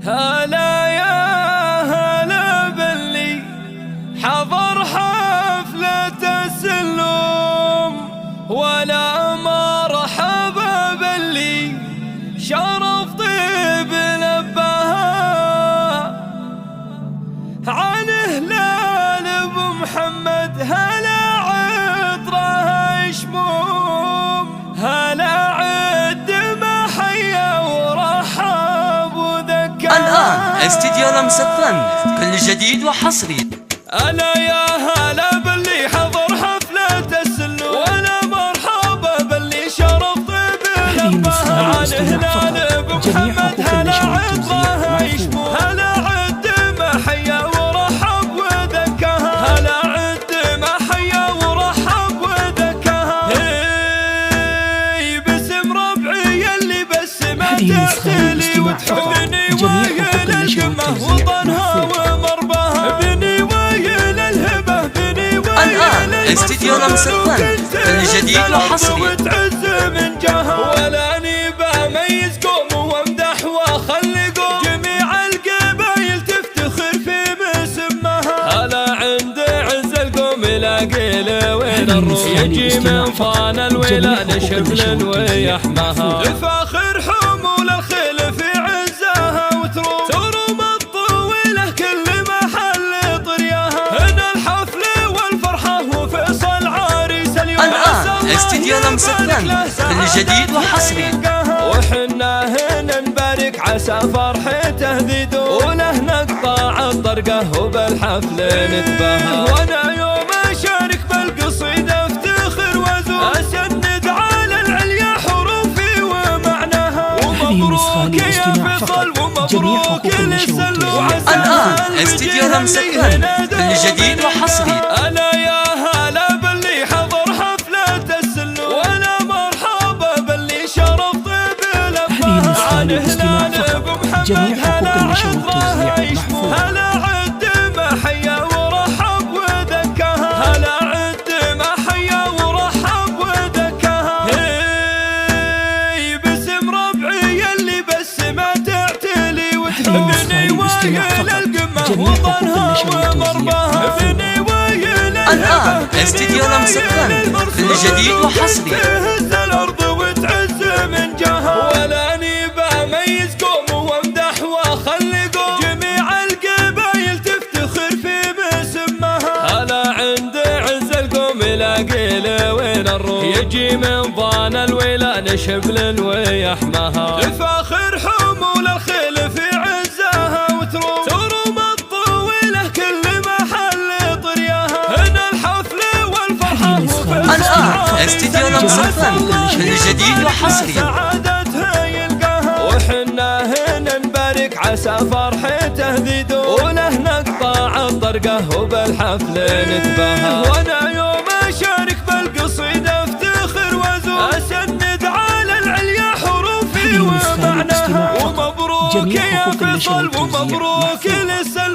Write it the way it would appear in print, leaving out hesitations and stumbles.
هلا يا هلا باللي حضر حفلة السلوم، ولا مرحبا باللي شرف طيب لبها عن هلال ابو محمد. هلا عطره يشموم، هلا عد ما حيا ورحب وذكر. الآن استديو لمس الفن، كل جديد وحصري. ألا يا هلا باللي حضر حفلة السلوم، ولا مرحبا باللي شرف طيب لبها عن هلال ابو محمد. هلا عطره يشموم، هلا عد ما حيا ورحب وذكرها، هلا عد ما حيا ورحب وذكرها. هي باسم ربعي اللي بسمه تغسلي وتحبني ويل القمه وطنها ومرباها. بني ويل الهبه، بني الآن استديو لمس الفن، كل جديد وحصري. وتعز من جاها، ولا اني بميز قوم وامدح واخلي قوم، جميع القبايل تفتخر في مسمها. هلا عند عز القوم لاقي له وين الروح، يجي من فان الولا نشبل ويحماها. لفاخر حمول الخيل في عزها وتروم، تروم الطويله كل محل طرياها. هنا الحفل والفرحه وفيصل عريس اليوم. الآن استديو لمس الفن، كل جديد وحصري. وحنا هنا نبارك عسى فرحته ذي دوم، وله نقطع الطرقه وبالحفل نتباهى. وانا يوم اشارك بالقصيده افتخر وازور، اسند على العليا حروفي ومعناها. ومبروك يا فيصل ومبروك للسلو. الآن استديو لمس الفن، كل جديد وحصري. ألا يا هلا باللي حضر حفلة السلو، ولا مرحبا باللي شرف طيب لبها عن هلال ابو محمد. هلا عطره يشموم، هلا عد ما حيا ورحب وذكرها، هلا عد ما حيا ورحب وذكرها. هي باسم ربعي اللي بسمه تعتلي وتحبني ويل القمه وطنها ومرباها. بني ويل الآن استديو لمس الفن، كل جديد وحصري. تهز الارض وتعز من جاها، ولا اني بميز قوم وامدح واخلي قوم، جميع القبايل تفتخر في مسمها. هلا عند عز القوم لاقي له وين الروح، يجي من ضان الولا نشبل ويحماها. لفاخر حمول الخيل في عزها وتروم، تروم الطويله كل محل طرياها. هنا الحفل والفرحه الآن استديو لمس الفن، كل جديد وحصري. سعادتها يلقاها. وحنا هنا نبارك عسى فرحته ذي دوم، وله نقطع الطرقه وبالحفل نتباهى. وانا يوم اشارك بالقصيده افتخر وازور، اسند على العليا حروفي ومعناها. ومبروك يا فيصل ومبروك للسلو.